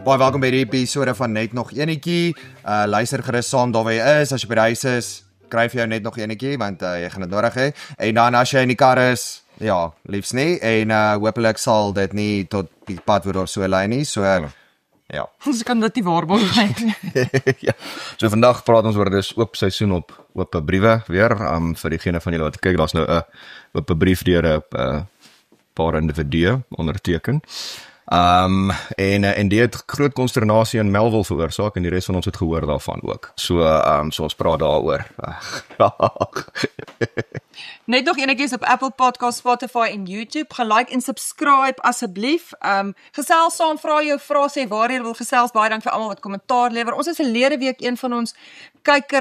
Baie welkom by die episode van Net Nog Enetjie. Luister gerus saam daar waar jy is. As jy by die huis is, kry vir jou net nog enetjie want jy gaan dit nodig hê. En dan as jy in die kar is, ja, liefs nie en hopelik sal dit nie tot die pad word of so lei nie. So ja. Ons kan dit nie waarborg nie. Ja. So vandag praat ons oor dis oop seisoen op oop briewe weer. Vir diegene van julle wat kyk, daar's nou 'n oop brief deur 'n paar individue onderteken. En die het groot konsternasie in Melville veroorsaak en die res van ons het gehoor daarvan ook. So ons praat daaroor. Net nog enetjies op Apple Podcast, Spotify en YouTube. Gaan like en subscribe asseblief. Gesels saam, vra jou vrae, sê waar jy wil gesels. Baie dankie vir almal wat kommentaar lewer. Ons het verlede week een van ons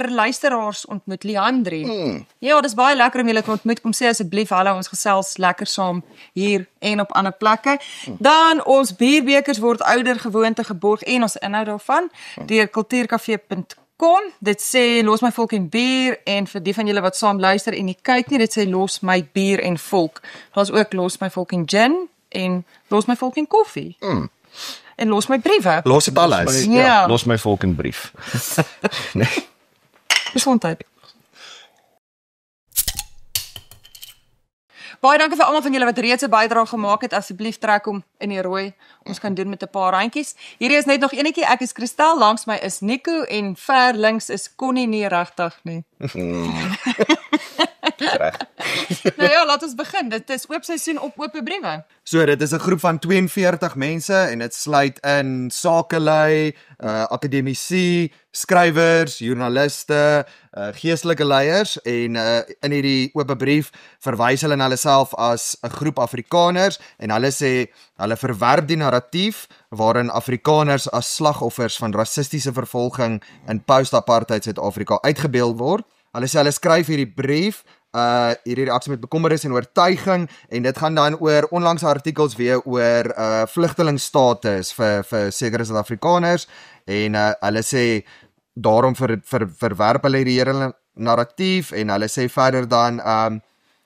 luisteraars ontmoet, Leandri. Ja, dis baie lekker om julle te ontmoet. Kom sê asseblief hallo, ons gesels lekker saam hier en op ander plekke. Dan ons bierbekers word ouer gewoonte geborg en ons inhoud daarvan deur kultuurkafee.com. Dit sê los my volk en bier en vir die van julle wat saam luister en nie kyk nie, dit sê los my bier en volk. Daar's ook los my volk en gin en los my volk en koffie. En los my briewe. Los dit alles. Ja. Los my volk in brief. Nee. Gesondheid. Baie dankie vir almal van julle wat reeds 'n bydrae gemaak het. Asseblief trek hom in die rooi. Ons kan doen met 'n paar randjies. Hierdie is net nog enetjie. Ek is Kristal, langs my is Nico en ver links is Connie nie regtig nie. Nou ja, laat ons begin. Dit is oop seisoen op oop briewe. So dit is 'n groep van 42 mense en dit sluit in sakelei, akademici, skrywers, joernaliste, geestelike leiers en in hierdie oop brief verwys hulle na hulle self as 'n groep Afrikaners en hulle sê hulle verwerp die narratief waarin Afrikaners as slagoffers van rassistiese vervolging in post-apartheid Suid-Afrika uitgebeeld word. Hulle sê hulle skryf hierdie brief hierdie reaksie met bekommernis en oortuiging en dit gaan dan oor onlangse artikels weer oor vlugtelingstatus vir sekere Suid-Afrikaners en hulle sê daarom verwerp hulle die hele narratief en hulle sê verder dan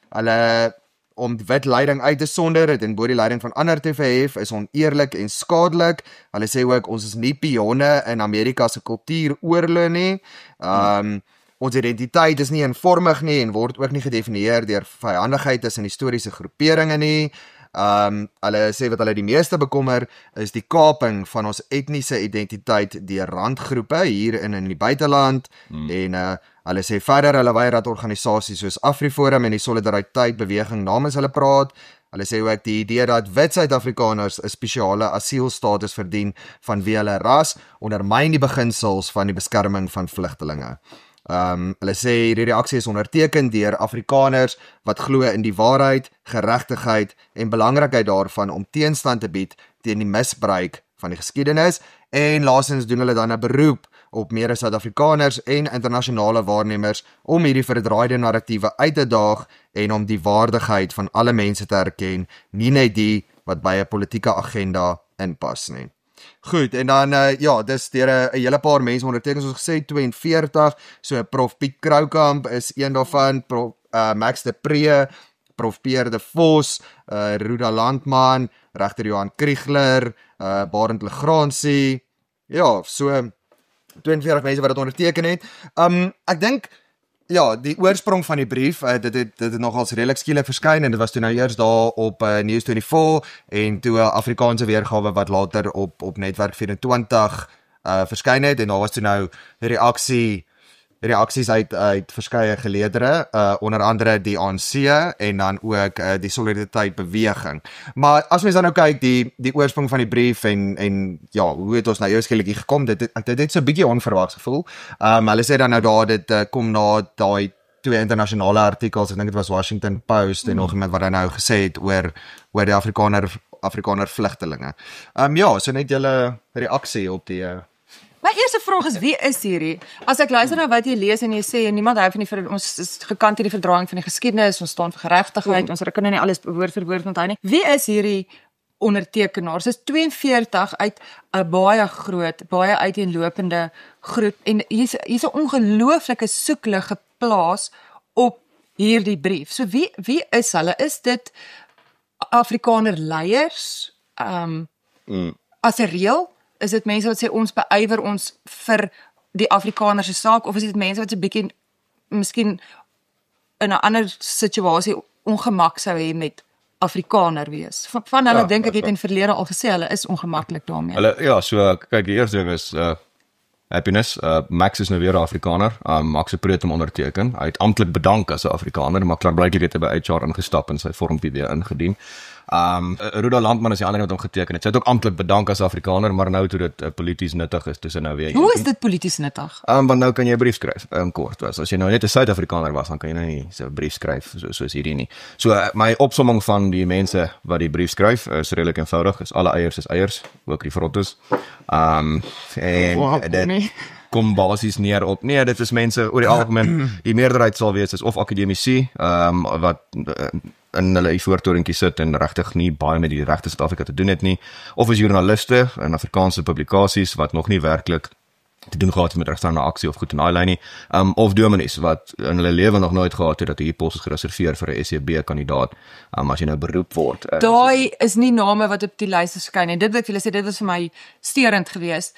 hulle om wit leiding uit te sonder het en bo die leiding van ander te verhef is oneerlik en skadelik. Hulle sê ook ons is nie pionne in Amerika se kultuuroorlog nie. Ons identiteit is nie eenvormig nie en word ook nie gedefinieer deur vyandigheid tussen historiese groeperinge nie. Hulle sê wat hulle die meeste bekommer is die kaping van ons etniese identiteit deur randgroepe hier in die buiteland en hulle sê verder hulle weier dat organisasies soos AfriForum en die Solidariteit beweging namens hulle praat. Hulle sê ook die idee dat wit Suid-Afrikaners 'n spesiale asielstatus verdien vanweë hulle ras ondermyn die beginsels van die beskerming van vlugtelinge. Hulle sê hierdie reaksie is onderteken deur Afrikaners wat glo in die waarheid, geregtigheid en belangrikheid daarvan om teenstand te bied teen die misbruik van die geskiedenis en laastens doen hulle dan 'n beroep op mede Suid-Afrikaners en internasionale waarnemers om hierdie verdraaide narratiewe uit te daag en om die waardigheid van alle mense te erken, nie net die wat by 'n politieke agenda inpas nie. Goed, en dan ja, dis deur 'n hele paar mense onderteken soos gesê 42, so Prof Piet Kroukamp is een daarvan, Prof Max de Pre, Prof Pierre de Vos, Ruda Landman, regter Johan Kriegler, Barend Legrandsie. Ja, so 42 mense wat dit onderteken het. Ek dink ja, die oorsprong van die brief, dit het nogals redelik skielik verskyn en dit was toe nou eers daar op News24 en toe 'n Afrikaanse weergawe wat later op Netwerk 24 verskyn het en daar was toe nou reaksies uit verskeie geleedere, onder andere die ANC en dan ook die Solidariteit beweging. Maar as mens dan nou kyk die oorsprong van die brief en ja, hoe het ons nou eers skielik hier gekom? Dit het so 'n bietjie onverwags gevoel. Hulle sê dan nou daar dit kom na daai twee internasionale artikels, ek dink dit was Washington Post en nog iemand wat dan nou gesê het oor die Afrikaner vlugtelinge. Ja, so net julle reaksie op die My eerste vraag is, wie is hierdie? As ek luister na wat jy lees en jy sê, niemand hou van ons is gekant hierdie verdraaiing van die geskiedenis, ons staan vir geregtigheid, ons kan nie alles woord vir woord onthou nie. Wie is hierdie ondertekenaars? Dis 42 uit 'n baie groot, baie uiteenlopende groep en hier's 'n ongelooflike soeklig geplaas op hierdie brief. So wie is hulle? Is dit Afrikaner leiers? As 'n reël? Is dit mense wat sê ons beywer ons vir die Afrikaner se saak, of is dit mense wat 'n bietjie miskien in 'n ander situasie ongemak sou hê met Afrikaner wees? Van hulle dink ek het in verlede al gesê hulle is ongemaklik daarmee. Hulle so kyk, die eerste ding is happiness. Max is nou weer 'n Afrikaner. Max het preet om onderteken. Hy het amptelik bedank as 'n Afrikaner, maar klaarblijklik het hy by HR ingestap en sy vormpie weer ingedien. Ruda Landman is die ander wat hom geteken het. Sy het ook amptelik bedank as Afrikaner, maar nou toe dit polities nuttig is, dis nou weer. Hoe is dit polities nuttig? Want nou kan jy 'n brief skryf, kort. As jy nou net 'n Suid-Afrikaner was, dan kan jy nou nie so 'n brief skryf soos hierdie nie. So my opsomming van die mense wat die brief skryf is redelik eenvoudig. Is alle eiers is eiers, ook die vrottes. En dit kom basies neer op dit is mense oor die algemeen, die meerderheid sal wees is of akademici wat in hulle voortorentjie sit en regtig nie baie met die regte Suid-Afrika te doen het nie, of is joernaliste in Afrikaanse publikasies wat nog nie werklik te doen gehad het met regstaande aksie of goed in daai lyn nie, of dominees wat in hulle lewe nog nooit gehad het dat hierdie pos is gereserveer vir 'n SCB kandidaat, as jy nou beroep word. Daai is nie name wat op die lys verskyn en dit wil ek vir julle sê, dit was vir my steurend geweest.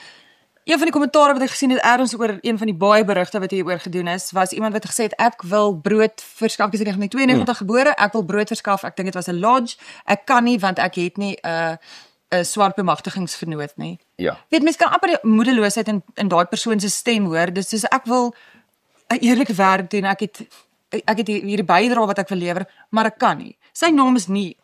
Een van die kommentare wat ek gesien het ergens oor een van die baie berigte wat hieroor gedoen is, was iemand wat gesê het ek wil brood verskaf, ek is in 1992 gebore, ek wil brood verskaf, ek dink dit was 'n lodge, ek kan nie want ek het nie 'n swart bemagtigingsvernoot nie. Ja. Weet mens kan amper die moedeloosheid in daai persoon se stem hoor. Dis soos ek wil 'n eerlike werk doen, ek het hierdie bydrae wat ek wil lewer, maar ek kan nie. Sy naam is nie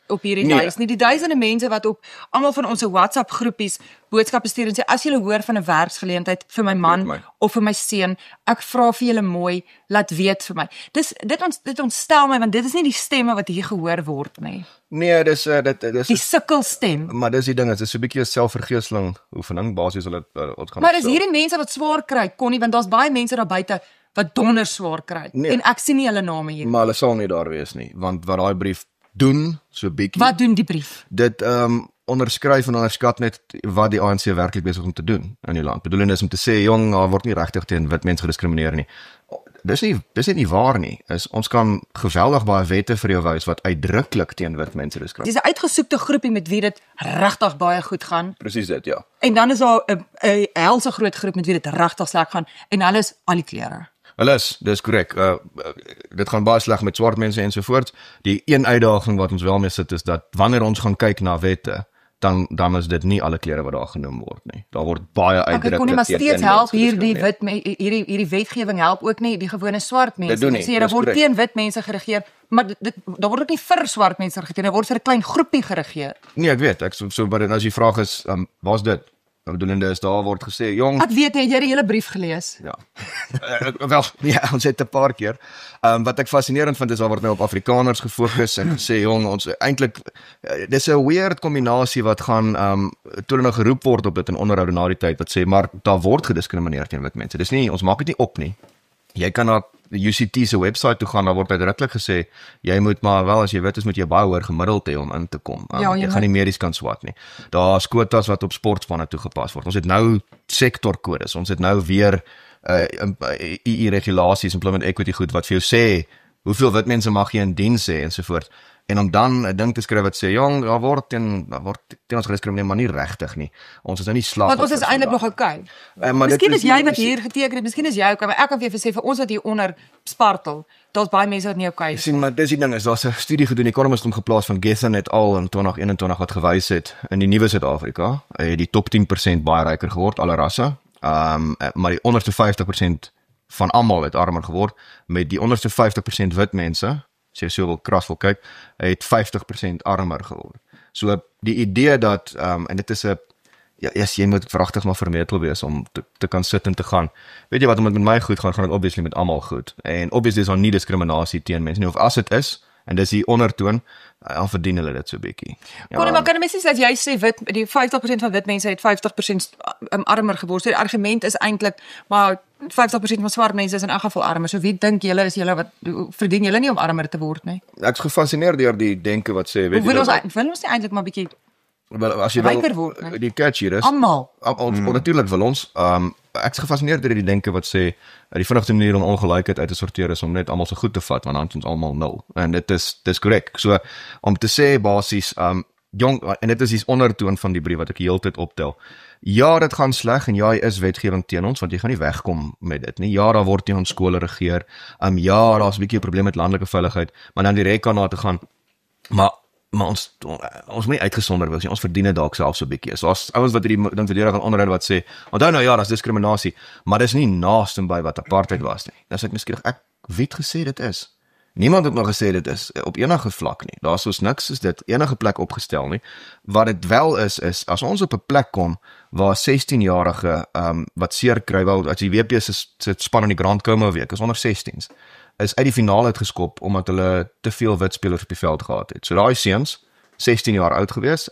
op hierdie lys nie. Die duisende mense wat op almal van ons WhatsApp groepies boodskappe stuur en sê as julle hoor van 'n werksgeleentheid vir my man of vir my seun, ek vra vir julle mooi, laat weet vir my. Dit ontstel my want dit is nie die stemme wat hier gehoor word nie. Nee, dis die sukkelstem. Maar dis die ding, dit is so 'n bietjie 'n selfvergeesteling oefening basies hulle ons gaan. Maar is hierdie mense wat swaar kry, Connie, want daar's baie mense daar buite wat donder swaar kry. Nee. En ek sien nie hulle name hier. Maar hulle sal nie daar wees nie, want wat daai brief doen, so bietjie. Wat doen die brief? Dit onderskryf en onderskat net wat die ANC werklik besig om te doen in die land. Bedoelende is om te sê, jong, daar word nie regtig teen wit mense gediskrimineer nie. Dis nie waar nie. Ons kan geweldig baie wette vir jou wys wat uitdruklik teen wit mense diskrimineer. Dis 'n uitgesoekte groepie met wie dit regtig baie goed gaan. Presies dit, ja. En dan is daar 'n helse groot groep met wie dit regtig sleg gaan en hulle is al die kleure. Hulle is, dis korrek. Dit gaan baie sleg met swart mense ensovoorts. Die een uitdaging wat ons wel mee sit is dat wanneer ons gaan kyk na wette, dan is dit nie alle kleure wat daar genoem word nie. Daar word baie uitdruklik. Ek kon nie maar steeds help hierdie wetgewing help ook nie die gewone swart mense. Sê daar word teen wit mense geregeer, maar daar word ook nie vir swart mense geregeer, daar word vir 'n klein groepie geregeer. Nee, ek weet. Maar as die vraag is, waar's dit? Bedoelende is daar word gesê, jong. Ek weet jy het die hele brief gelees. Ja. Wel, ja, ons het 'n paar keer. Wat ek fascinerend vind is daar word nou op Afrikaners gefokus en gesê, jong, ons eintlik dis 'n weird kombinasie wat gaan toe hulle nou geroep word op dit in onderhoude na die tyd wat sê maar daar word gediskrimineer teen wit mense. Dis nie, ons maak dit nie op nie. Jy kan na die UCT se webwerf toe gaan, daar word uitdruklik gesê jy moet maar wel as jy wit is moet jy baie hoër gemiddeld hê om in te kom. Jy gaan nie medies kan swat nie. Daar's kwotas wat op sportspanne toegepas word. Ons het nou sektorkodes. Ons het nou weer II regulasies, employment equity goed wat vir jou sê hoeveel wit mense mag jy in diens hê ensovoorts. En om dan 'n ding te skryf wat sê jong, daar word teen ons gediskrimineer, maar nie regtig nie. Ons is nou nie slagoffers. Want ons is eintlik nog okay. Miskien is jy wat hier geteken het, miskien is jy okay, maar ek kan vir jou sê vir ons wat hier onder spartel, daar's baie mense wat nie okay is. Sien, maar dis die ding is daar's 'n studie gedoen, Economist omgeplaas van Gethin et al in 2021 wat gewys het in die nuwe Suid-Afrika, het die top 10% baie ryker geword, alle rasse. Maar die onderste 50% van almal het armer geword, met die onderste 50% wit mense, as jy so wil kras wil kyk, het 50% armer geword. So die idee dat en dit is 'n jy moet vragtig maar vermetel wees om te kan sit en te gaan. Weet jy wat, om dit met my goed gaan dit obviously met almal goed. En obviously is daar nie diskriminasie teen mense nie, of as dit is en dis die ondertoon, dan verdien hulle dit so bietjie. Ja, maar kan mense sê as jy sê die 50% van wit mense het 50% armer geword. So die argument is eintlik maar 50% van swart mense is in elk geval armer. So wie dink julle is julle wat verdien julle nie om armer te word nie? Ek is gefassineer deur die denke wat sê, weet jy, wil ons nie eintlik maar bietjie as jy wil, die catch hier is. Almal. Natuurlik wil ons. Ek is gefassineerd deur die denke wat sê die vinnigste manier om ongelykheid uit te sorteer is om net almal so goed te vat, want dan is ons almal nul. En dit is korrek. So om te sê basies jong, en dit is die ondertoon van die brief wat ek die hele tyd optel. ja, dit gaan sleg en ja, hy is wetgewing teen ons want jy gaan nie wegkom met dit nie. Ja, daar word teen ons skole regeer. Ja, daar's 'n bietjie 'n probleem met landelike veiligheid, maar dan direk daarna te gaan. Maar ons moet nie uitgesonder wees nie. Ons verdien dit dalk self so 'n bietjie. So as ouens wat hierdie ding verdedig gaan onderhou wat sê, onthou nou ja, daar's diskriminasie, maar dis nie naaste by wat apartheid was nie. Dan sê ek miskien ek wie het gesê dit is? Niemand het maar gesê dit is op enige vlak nie. Daar's soos niks is dit enige plek opgestel nie. Wat dit wel is as ons op 'n plek kom waar 16-jarige wat seer kry, wel as die WP se span in die Grand Como week is onder 16s, is uit die finaal uitgeskop omdat hulle te veel wit spelers op die veld gehad het. So daai seuns, 16 jaar oud gewees,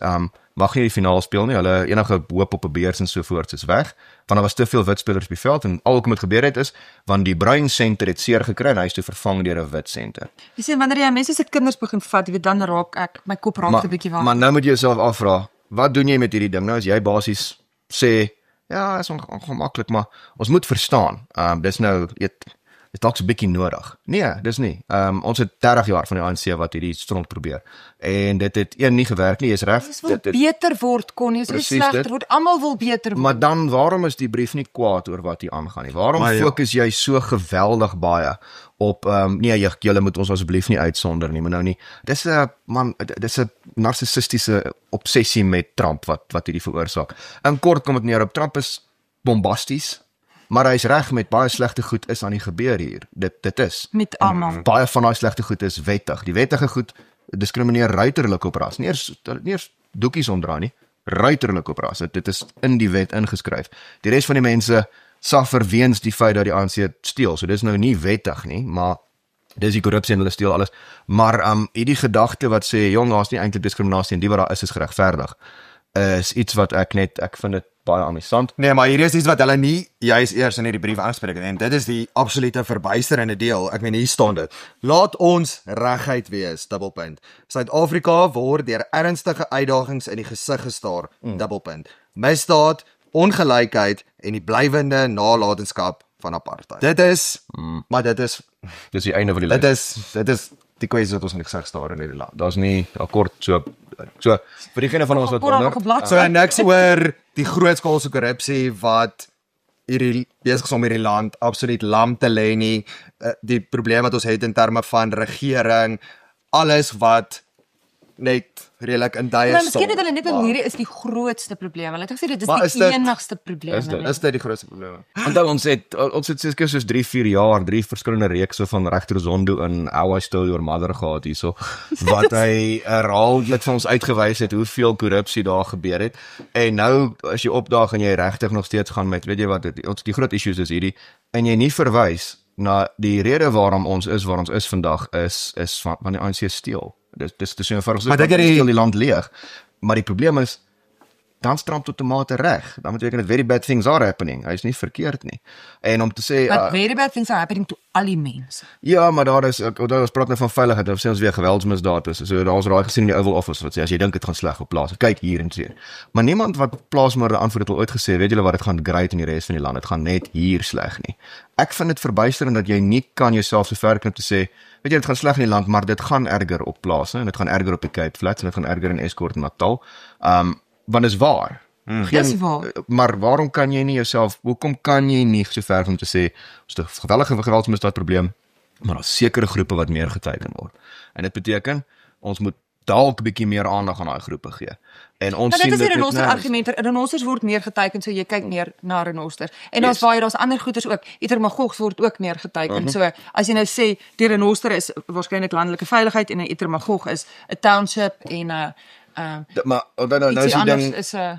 mag nie die finaal speel nie. Hulle enige hoop op 'n beurs en so voort is weg, want daar was te veel wit spelers op die veld en al wat met gebeur het want die bruin senter het seer gekry en hy is toe vervang deur 'n wit senter. Jy sien wanneer jy mense se kinders begin vat, jy weet dan raak ek my kop raak 'n bietjie warm. Maar nou moet jy jouself afvra, wat doen jy met hierdie ding nou as jy basies sê, ja, is ongemaklik, maar ons moet verstaan. Dis nou dit dalk so 'n bietjie nodig. Nee, dis nie. Ons het 30 jaar van die ANC wat hierdie stront probeer. En dit het nie gewerk nie, is reg. Dit wil beter word, Connie, is nie slegter word. Almal wil beter word. Maar dan waarom is die brief nie kwaad oor wat hier aangaan nie? Waarom fokus jy so geweldig baie op nee, julle moet ons asseblief nie uitsonder nie, maar nou nie. Dis 'n narcissistiese obsessie met Trump wat hierdie veroorsaak. In kort kom dit neer op Trump is bombasties. Maar hy's reg met baie slegte goed is aan die gebeur hier. Dit is. Met almal. Baie van daai slegte goed is wettig. Die wettige goed diskrimineer ruiterlik op ras. Nie eers doekies omdra nie. Ruiterlik op ras. Dit is in die wet ingeskryf. Die res van die mense suffer weens die feit dat die ANC steel. So dis nou nie wettig nie, maar dis die korrupsie en hulle steel alles. Maar hierdie gedagte wat sê jong, daar's nie eintlik diskriminasie en die wat daar is geregverdig. Is iets wat ek vind dit baie amusant. Nee, maar hier is iets wat hulle nie juis eers in hierdie brief aanspreek en dit is die absolute verbuisterende deel. Ek meen hier staan dit. Laat ons reguit wees, dubbelpunt. Suid-Afrika word deur ernstige uitdagings in die gesig gestaar, dubbelpunt. Misdaad, ongelykheid en die blywende nalatenskap van apartheid. Dit is, maar dit is die einde van die lys. Dit is die kwessie wat ons in die gesig staar in hierdie land. Daar's nie akkoord so vir diegene van ons wat wonder. So niks oor die grootskaalse korrupsie wat hierdie besig is om hierdie land absoluut lam te lê nie. Die probleem wat ons het in terme van regering, alles wat net redelik in tye Maar miskien het hulle net hierdie is die grootste probleem. Hulle het gesê dit is die enigste probleem. Is dit die grootste probleem? Onthou ons het seker soos 3-4 jaar, 3 verskillende reekse van regter Zondo in How I Stole Your Mother gehad hierso, wat hy herhaaldelik vir ons uitgewys het hoeveel korrupsie daar gebeur het. En nou as jy opdaag en jy regtig nog steeds gaan met weet jy wat die groot issues is hierdie en jy nie verwys na die rede waarom ons is waar ons is vandag is van die ANC steel. Dis so eenvoudig so steel die land leeg. Maar die probleem is dan Trump tot tomate reg. Dan beteken dit very bad things are happening. Hy is nie verkeerd nie. En om te sê But very bad things are happening to al die mense. Ja, maar daar is ons praat nou van veiligheid, of sê ons weer geweldsmisdaad is. So daar's raai gesien in die Oval Office wat sê as jy dink dit gaan sleg op plaas, kyk hier en so. Maar niemand wat plaasmoorde aanvoer het al ooit gesê, weet julle wat dit gaan great in die res van die land. Dit gaan net hier sleg nie. Ek vind dit verbuisterend dat jy nie kan jouself so ver knip te sê weet jy dit gaan sleg in die land, maar dit gaan erger op plase en dit gaan erger op die Cape Flats en dit gaan erger in Escourt en Natal. Want is waar. Dis waar. Maar waarom kan jy nie jouself, hoekom kan jy nie so ver om te sê, ons het 'n geweldige geweldsmisdaad probleem, maar daar's sekere groepe wat meer geteken word. En dit beteken, ons moet dalk 'n bietjie meer aandag aan daai groepe gee. En ons sien dit is die renoster argument. Renosters word meer geteken, so jy kyk meer na renosters. En daar's ander goeters ook. Itermagogs word ook meer geteken. So as jy nou sê die renoster is waarskynlik landelike veiligheid en 'n Itermagog is 'n township en 'n maar dan is die ding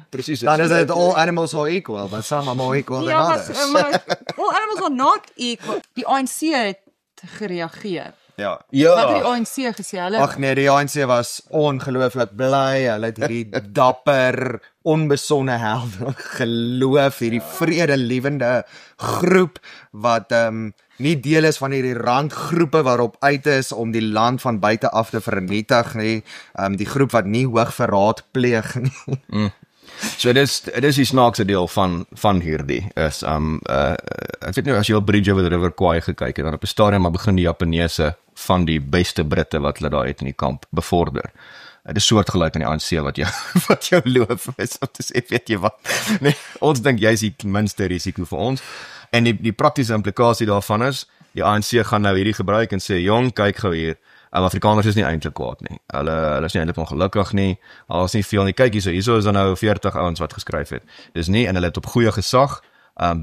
presies. Dan is dit all animals are equal, but some are more equal than others. Maar all animals are not equal. Die ANC het gereageer. Ja. Wat het die ANC gesê? Ag nee, die ANC was ongelooflik bly. Hulle het hierdie dapper, onbesonde helde geloof, hierdie vredelewende groep wat nie deel is van hierdie randgroepe waarop uit is om die land van buite af te vernietig nie. Die groep wat nie hoogverraad pleeg nie. So dis die snaakse deel van hierdie is ek weet nie as jy op Bridge over the River Kwai gekyk het dan op 'n stadium maar begin die Japaneese van die beste Britte wat hulle daar het in die kamp bevorder. Dit is soortgelyk aan die ANC wat jou loof is om te sê, weet jy wat, nee, ons dink jy is die minste risiko vir ons, en die praktiese implikasie daarvan is, die ANC gaan nou hierdie gebruik en sê, jong, kyk gou hier, Afrikaners is nie eintlik kwaad nie, hulle is nie eintlik ongelukkig nie, hulle is nie veel nie, kyk hierso is dan nou 40 ouens wat geskryf het, dis nie, en hulle het op goeie gesag,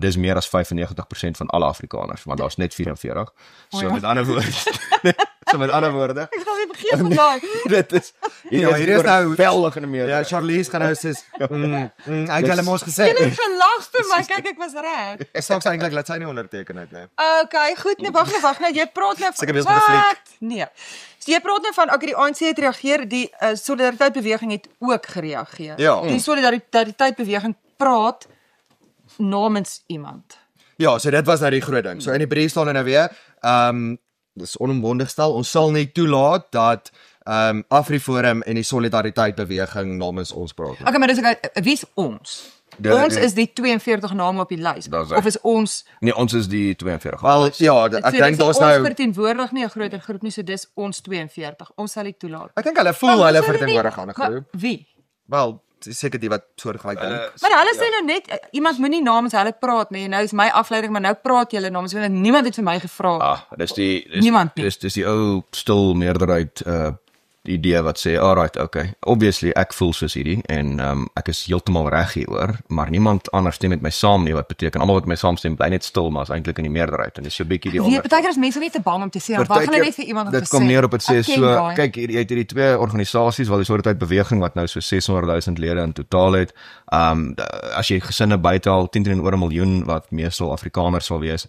dis meer as 95% van alle Afrikaners, want daar is net 44, so met ander woorde, Ek gaan nie vergeet van daai. dit is, hier is nou veldig in die meerderheid. Ja, Charlize gaan nou sê, ek het hulle mos gesê, Jy het gelag vir my, kyk ek was reg. ek sê eintlik laat sy nie onderteken het nie. Okay, goed, nee, wag nou, jy praat nou Seker besig met 'n fliek. Nee. So jy praat nou van okay, die ANC het reageer, die solidariteitsbeweging het ook gereageer. Ja. Die solidariteitsbeweging praat namens iemand. Ja, so dit was nou die groot ding. So in die brief staan nou weer, dis onomwondig stel, ons sal nie toelaat dat AfriForum en die solidariteitsbeweging namens ons praat nie. Okay, maar dis wie is ons? Ons is die 42 name op die lys. Of is ons Nee, ons is die 42. Wel, ja, ek dink daar's nou ons verteenwoordig nie 'n groter groep nie, so dis ons 42. Ons sal dit toelaat. ek dink hulle voel hulle verteenwoordig aan 'n groep. Wie? Wel, dis seker die wat soortgelyk dink. Maar hulle sê nou net iemand moenie namens hulle praat nie. Nou is my afleiding, maar nou praat julle namens hulle. Niemand het vir my gevra. Dis Niemand nie. dis die ou stil meerderheid die idee wat sê, alright, okay, obviously ek voel soos hierdie en ek is heeltemal reg hieroor, maar niemand anders stem met my saam nie, wat beteken almal wat met my saamstem bly net stil, maar is eintlik in die meerderheid en dis so 'n bietjie die Wie partykeer is mense net te bang om te sê, wag hulle net vir iemand om te sê. Dit kom neer op dit sê Ek ken so, daai. kyk jy het hierdie twee organisasies wat die solidariteitsbeweging wat nou so 600,000 lede in totaal het. As jy gesinne buitehaal, 10 oor 'n miljoen wat meestal Afrikaners sal wees.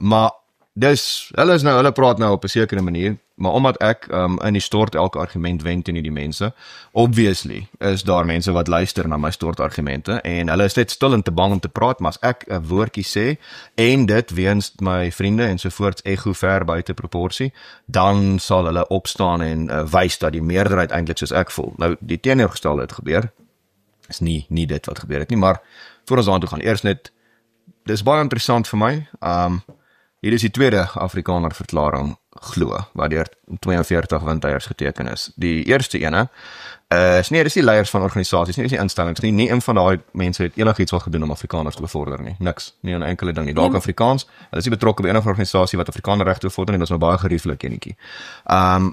Maar dis hulle praat nou op 'n sekere manier, maar omdat ek in die stort elke argument wen teen hierdie mense, obviously is daar mense wat luister na my stort argumente en hulle is net stil en te bang om te praat, maar as ek 'n woordjie sê en dit weens my vriende en sovoorts ego ver buite proporsie, dan sal hulle opstaan en wys dat die meerderheid eintlik soos ek voel. Nou die teenoorgestelde het gebeur. Is nie dit wat gebeur het nie, maar voor ons aan toe gaan, eers net, dis baie interessant vir my, hier is die tweede Afrikaner verklaring glo, waar deur 42 windeiers geteken is. Die eerste ene is dis die leiers van organisasies, dis nie instellings nie een van daai mense het enigiets wat gedoen om Afrikaners te bevorder nie, niks, nie 'n enkele ding nie, dalk Afrikaans, hulle is nie betrokke by enige organisasie wat Afrikaner regte bevorder nie, dis nou baie gerieflik enetjie.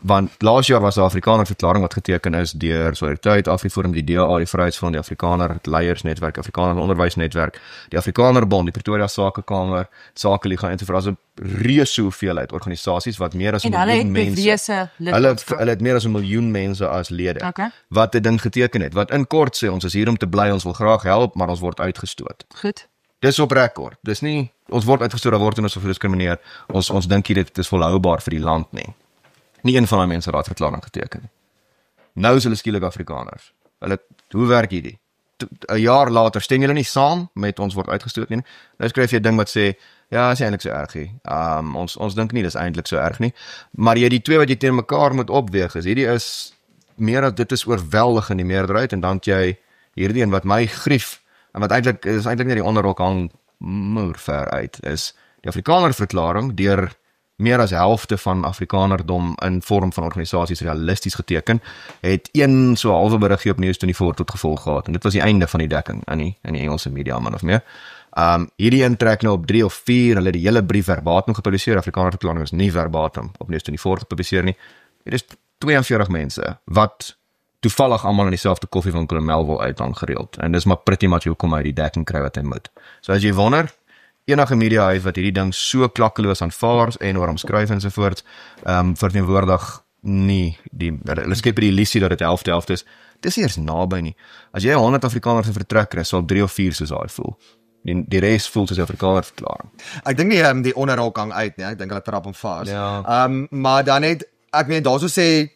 Want laas jaar was 'n Afrikaner verklaring wat geteken is deur Solidariteit, AfriForum, die DA, die Vryheidsfront, die Afrikaner Leiersnetwerk, Afrikaner Onderwysnetwerk, die Afrikanerbond, die Pretoria Sakekamer, Sakeliga en so voort, 'n reuse hoeveelheid organisasies wat meer as 'n miljoen mense. Hulle het meer as 'n miljoen mense as lede. Okay. Wat 'n ding geteken het. Wat in kort sê ons is hier om te bly, ons wil graag help, maar ons word uitgestoot. Goed. Dis op rekord. Dis nie ons word uitgestoot, daar word ons gediskrimineer. Ons dink hier dit is volhoubaar vir die land nie. Nie een van daai mense het verklaring geteken. Nou is hulle skielik Afrikaners. Hoe werk hierdie? 'n jaar later stem julle nie saam met ons word uitgestoot nie. Nou skryf jy 'n ding wat sê ja, is eintlik so erg nie. Ons dink nie dis eintlik so erg nie. Maar jy die twee wat jy teen mekaar moet opweeg is. Hierdie is meer as dit is oorweldig in die meerderheid en dan het jy hierdie een wat my grief en wat eintlik net die onderrok hang moer ver uit is die Afrikaner verklaring deur meer as helfte van Afrikanerdom in vorm van organisasies realisties geteken, het een so halwe beriggie op News24 tot gevolg gehad en dit was die einde van die dekking in die Engelse media man of meer. Hierdie een trek nou op 3 of 4, hulle het die hele brief verbatim gepubliseer, Afrikaner verklaring is nie verbatim op News24 gepubliseer nie. Dit is 42 mense wat toevallig almal in dieselfde koffiewinkel in Melville uithang gereeld en dis maar pretty much hoekom hy die dekking kry wat hy moet. So as jy wonder, enige media huis wat hierdie ding so klakkeloos aanvaar en oor hom skryf en so voort, verteenwoordig nie hulle skep die illusie dat dit helfte is. Dis eers naby nie. As jy 100 Afrikaners in vertrek kry, sal 3 of 4 soos daai voel. Die res voel soos 'n Afrikaner verklaring. Ek dink nie die onderhoud hang uit nie. Ek dink hulle trap hom vas. Ja. Maar dan net ek meen daarso sê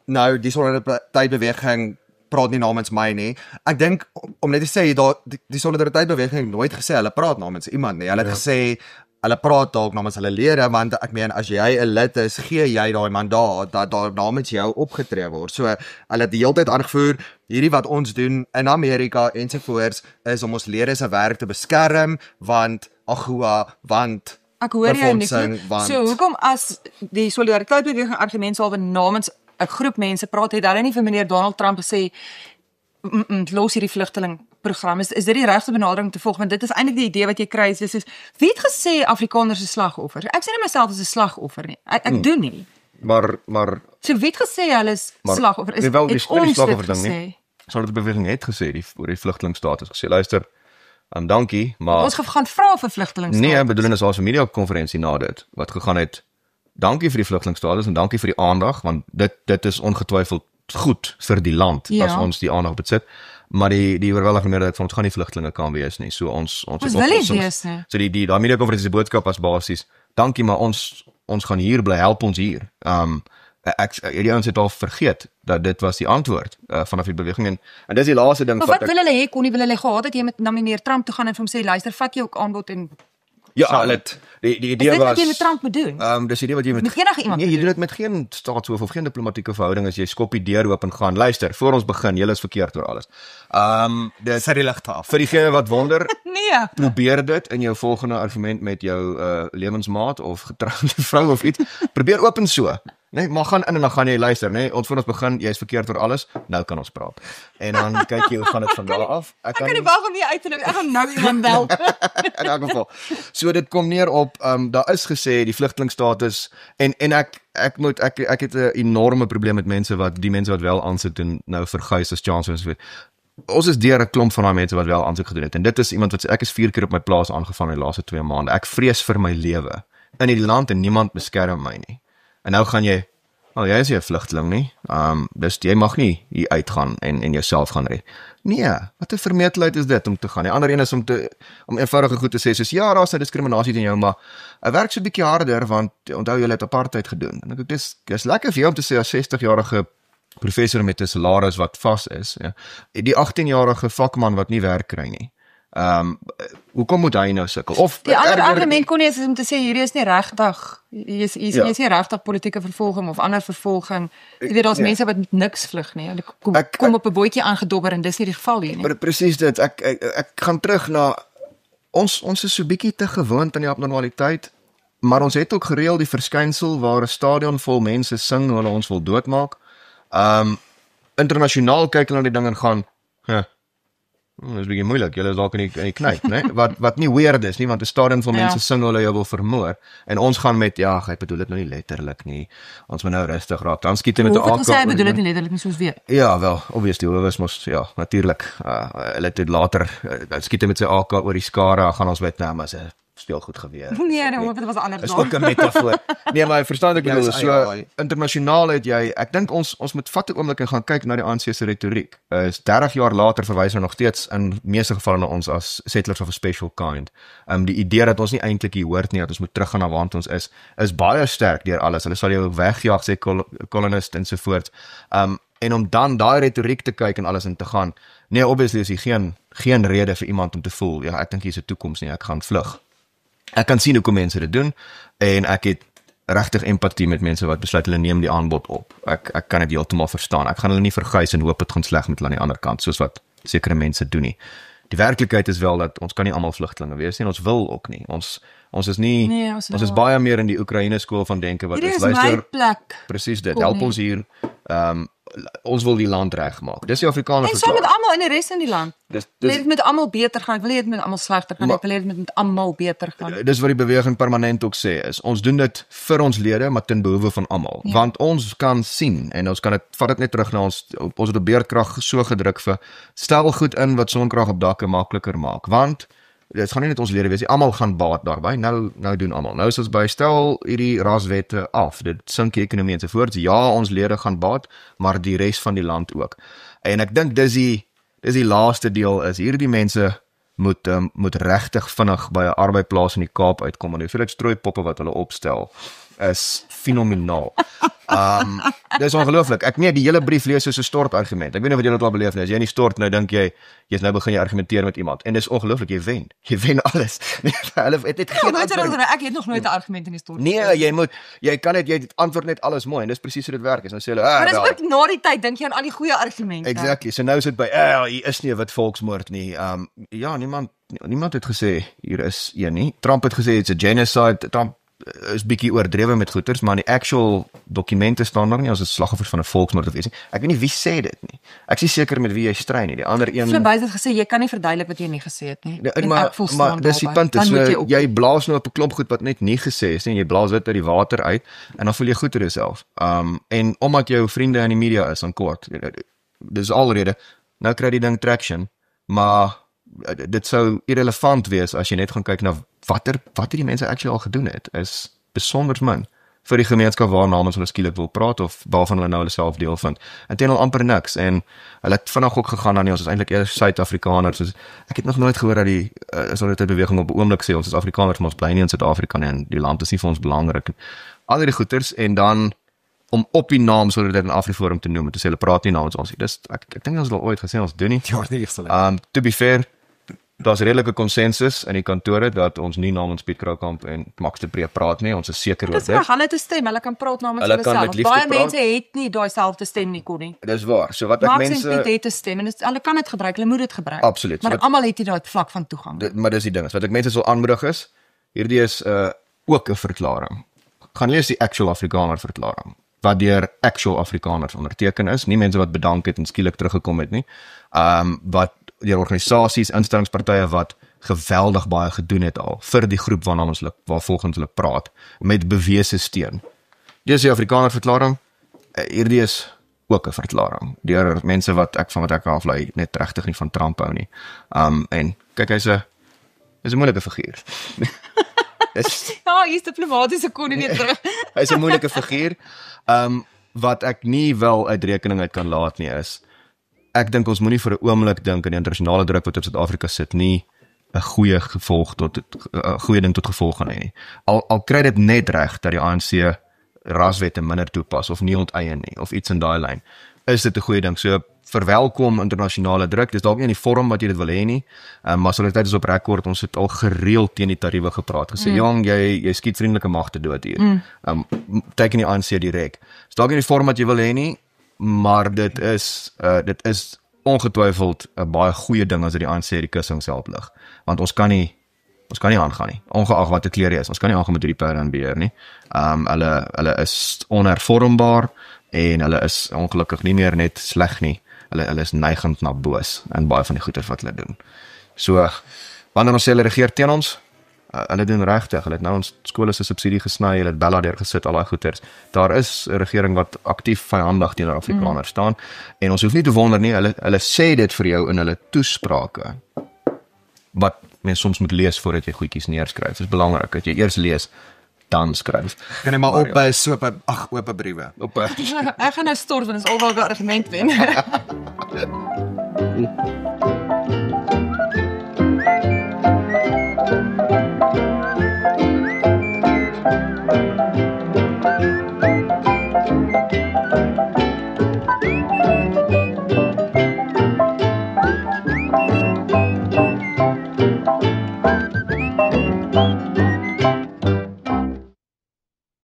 nou die solidariteitsbeweging praat nie namens my nie. Ek dink om net te sê die solidariteitsbeweging het nooit gesê hulle praat namens iemand nie. Hulle het gesê hulle praat dalk namens hulle lede want ek meen as jy 'n lid is, gee jy daai mandaat dat daar namens jou opgetree word. So hulle het die hele tyd aangevoer hierdie wat ons doen in Amerika ensovoorts is om ons lede se werk te beskerm want AGOA Ek hoor jou nie. befondsing, want So hoekom as die solidariteitsbeweging argument sal namens 'n groep mense praat, het hulle nie vir meneer Donald Trump gesê los hierdie vlugtelingprogram. Is dit die regte benadering te volg? Want dit is eintlik die idee wat jy kry, is wie het gesê Afrikaners is slagoffers? Ek sê nie myself as 'n slagoffer nie. Ek doen nie. Maar So wie het gesê hulle is slagoffer? Is wel die het ons dit slagoffer ding gesê? nie. Sou dit beweging het gesê oor die vlugtelingstatus gesê, luister, dankie, maar Ons gaan vra vir vlugtelingstatus. nee, bedoeling is daar 'n media konferensie na dit wat gegaan het. Dankie vir die vlugtelingstatus en dankie vir die aandag, want dit is ongetwyfeld goed vir die land Ja. as ons die aandag besit. Maar die oorweldigende meerderheid van ons gaan nie vlugtelinge kan wees nie. So ons wil nie wees nie. So die media konferensie se boodskap was basies, dankie, maar ons gaan hier bly, help ons hier. Hierdie ouens het al vergeet dat dit was die antwoord vanaf die beweging en dis die laaste ding Maar wat wil hulle hê? Connie, wil hulle gehad dat jy met na meneer Trump toe gaan en vir hom sê, luister, vat jou ook aanbod en Ja, dit die is idee dit was wat jy met Trump moet doen? dis die idee wat jy Met enige iemand Nee, jy doen dit met geen staatshoof of geen diplomatieke verhouding as jy skop die deur oop en gaan. Luister, voor ons begin, julle is verkeerd oor alles. Dit Sy die ligte af. vir diegene wat wonder, Nee. probeer dit in jou volgende argument met jou lewensmaat of getroude vrou of iets. Probeer oop en so. Nee, maar gaan in en dan gaan jy luister, nee, ons voor ons begin, jy is verkeerd oor alles. Nou kan ons praat. En dan kyk jy hoe gaan dit van daar af. Ek kan nie wag om nie uit te nooi. Ek gaan nou iemand bel. In elk geval. So dit kom neer op daar is gesê die vlugtelingstatus en ek het 'n enorme probleem met mense wat wel aansit doen nou verguis as chancellor en so. Ons is deur 'n klomp van daai mense wat wel aansoek gedoen het en dit is iemand wat sê ek is 4 keer op my plaas aangevang in die laaste 2 maande. Ek vrees vir my lewe in hierdie land en niemand beskerm my nie. En nou gaan jy, jy is nie 'n vlugteling nie. Dus jy mag nie hier uitgaan en jouself gaan red. Nee, wat 'n vermetelheid is dit om te gaan. Die ander een is om eenvoudige goed te sê soos ja, daar's 'n diskriminasie teen jou, maar ek werk so 'n bietjie harder want onthou jy het apartheid gedoen. En ek dis lekker vir jou om te sê as 60-jarige professor met 'n salaris wat vas is, ja. Die 18-jarige vakman wat nie werk kry nie. Hoekom moet hy nou sukkel? Of Die ander argument kon nie is om te sê hierdie is nie regtig jy is nie regtig politieke vervolging of ander vervolging. Jy weet daar's mense wat met niks vlug nie. Hulle kom op 'n bootjie aangedobber en dis nie die geval hier nie. Presies dit. Ek gaan terug na ons is so bietjie te gewoond aan die abnormaliteit, maar ons het ook gereël die verskynsel waar 'n stadion vol mense sing hulle ons wil doodmaak. Internasionaal kyk hulle na die ding en gaan, dit is bietjie moeilik, julle is dalk in die knyp, né? Wat nie weird is nie, want 'n stadion vol mense sing hulle jou wil vermoor en ons gaan met ek bedoel dit nou nie letterlik nie. Ons moet nou rustig raak. Dan skiet hy met 'n AK. Ons sê bedoel dit nie letterlik nie soos weer. Ja, wel, obviously, hulle was mos natuurlik. Hulle het later skiet hy met sy AK oor die skare, gaan ons weet nou maar se speelgoed geweer. Nee, dit was anders Dis ook 'n metafoor. Nee, maar verstaan ek bedoel, so internasionaal het jy, ek dink ons moet vat 'n oomblik en gaan kyk na die ANC se retoriek. Is 30 jaar later verwys hulle nog steeds in meeste gevalle na ons as settlers of a special kind. Die idee dat ons nie eintlik hier hoort nie, dat ons moet teruggaan na waar ons is baie sterk deur alles. Hulle sal jou wegjaag sê kolonist en so voort. En om dan daai retoriek te kyk en alles in te gaan. Nee, obviously is hier geen rede vir iemand om te voel, ja, ek dink hier is 'n toekoms nie, ek gaan vlug. Ek kan sien hoekom mense dit doen en ek het regtig empatie met mense wat besluit hulle neem die aanbod op. Ek kan dit heeltemal verstaan. Ek gaan hulle nie verguis en hoop dit gaan sleg met hulle aan die ander kant soos wat sekere mense doen nie. Die werklikheid is wel dat ons kan nie almal vlugtelinge wees nie en ons wil ook nie. Ons is nie ons is baie meer in die Oekraïne skool van denke wat is my plek. Presies dit. Help ons hier. Ons wil die land regmaak. Dis die Afrikaners. En saam met almal in die res van die land. Dit met almal beter gaan. Ek wil nie dit met almal slegter gaan. Ek wil dit met almal beter gaan. Dis wat die beweging permanent ook sê is. Ons doen dit vir ons lede, maar ten behoewe van almal. Ja. Want ons kan sien en ons kan vat dit net terug na ons het op beerdkrag so gedruk vir stel goed in wat sonkrag op dakke makliker maak. Want dit gaan nie net ons lede wees nie, almal gaan baat daarbey. Nou doen almal. Nou is ons by stel hierdie raswette af. Dit sink die ekonomie ensovoorts. Ja, ons lede gaan baat, maar die res van die land ook. En ek dink dis die laaste deel is hierdie mense moet regtig vinnig by 'n arbeidsplaas in die Kaap uitkom en hoeveel strooipoppe wat hulle opstel is fenomenaal. Dis ongelooflik. Die hele brief lees soos 'n stortargument. Ek weet nie wat julle dit al beleef nie. As jy nie stort nou dink jy nou begin jy argumenteer met iemand en dis ongelooflik, jy wen. Jy wen alles. Hulle het geen antwoord. Ek het nog nooit 'n argument in die stort. Nee, jy antwoord net alles mooi en dis presies hoe dit werk. Nou sê hulle, maar dis ook na die tyd dink jy aan al die goeie argumente. Exactly. So nou is dit by hier is nie 'n wit volksmoord nie. Niemand het gesê hier is een nie. Trump het gesê it's a genocide. Trump is bietjie oordrewe met goeters, maar in die actual dokumente staan daar nie as 'n slagoffers van 'n volksmoord of iets nie. Ek weet nie wie sê dit nie. Ek is seker met wie jy stry nie. Die ander een Verwys het gesê jy kan nie verduidelik wat jy nie gesê het nie. En ek volstaan maar dis die daarbey. punt, Dan is moet so, op- jy blaas nou op 'n klomp goed wat net nie gesê is nie, jy blaas dit uit die water uit en dan voel jy goed oor jouself. En omdat jou vriende in die media is aan kort. Dis alrede nou kry die ding traction, maar dit sou irrelevant wees as jy net gaan kyk na wat die mense actually al gedoen het. Is besonder min vir die gemeenskap waarnamens hulle skielik wil praat of waarvan hulle nou hulle self deel vind. Intendeel amper niks en hulle het vinnig ook gegaan dan ons is eintlik eers Suid-Afrikaners. Dus ek het nog nooit gehoor dat die Solidariteit-beweging op 'n oomblik sê ons is Afrikaners, maar ons bly nie in Suid-Afrika nie en die land is nie vir ons belangrik. Al die goeters en dan om op die naam Solidariteit in Afriforum te noem en te sê hulle praat nie namens ons nie. Dis ek dink ons het al ooit gesê ons doen nie. Ja, nie eerste To be fair, daar's redelike konsensus in die kantore dat ons nie namens Piet Kroukamp en Max de Pre praat nie. Ons is seker oor Dis dit. reg, hulle het 'n stem, hulle kan praat namens Hulle hulle kan self. met liefde Baie praat. mense het nie daai selfde stem nie, kon nie. Dis waar. So wat ek Max en mense Piet het 'n stem en hulle kan dit gebruik, hulle moet dit gebruik. Absoluut. Maar Wat- almal het nie daai vlak van toegang. Maar dis die ding is wat ek mense sal aanmoedig is. Hierdie is ook 'n verklaring. Gaan lees die actual Afrikaner verklaring wat deur actual Afrikaners onderteken is, nie mense wat bedank het en skielik teruggekom het nie. Wat deur organisasies, instellingspartye wat geweldig baie gedoen het al vir die groep waar volgens hulle praat met bewese steun. Dis die Afrikaner verklaring. Hierdie is ook 'n verklaring deur mense wat ek aflei net regtig nie van Trump hou nie. En kyk hy's 'n moeilike figuur. Ja, hier's diplomaties kon nie weer terug. Hy's 'n moeilike figuur. Wat ek nie wel uit rekening uit kan laat nie is ek dink ons moenie vir 'n oomblik dink aan die internasionale druk wat op Suid-Afrika sit nie 'n goeie ding tot gevolg gaan hê nie. Al kry dit net reg dat die ANC raswette minder toepas of nie onteien nie of iets in daai lyn. Is dit 'n goeie ding? So verwelkom internasionale druk. Dis dalk nie in die vorm wat jy dit wil hê nie. Maar Solidariteit is op rekord. Ons het al gereeld teen die tariewe gepraat. Gesê, jong, jy skiet vriendelike magte dood hier. Teken die ANC direk. Dis dalk nie in die vorm wat jy wil hê nie, maar dit is ongetwyfeld 'n baie goeie ding as dit die ANC die kussings help lig. Want ons kan nie aangaan nie. Ongeag wat die kleur is. Ons kan nie aangaan met hierdie perde en beheer nie. Hulle is onhervormbaar en hulle is ongelukkig nie meer net sleg nie. Hulle is neigend na boos in baie van die goeie wat hulle doen. So wanneer ons sê hulle regeer teen ons, hulle doen regtig. Hulle het nou ons skole se subsidie gesny, hulle het Bella deur gesit, al daai goeters. Daar is 'n regering wat aktief vyandig teenoor Afrikaners staan en ons hoef nie te wonder nie, hulle sê dit vir jou in hulle toesprake. Wat mens soms moet lees voordat jy goedjies neerskryf. Dit is belangrik dat jy eers lees dan skryf. Kan jy maar op by so oop briewe. Op Ek gaan nou stort want dit is alwaar 'n argument wen.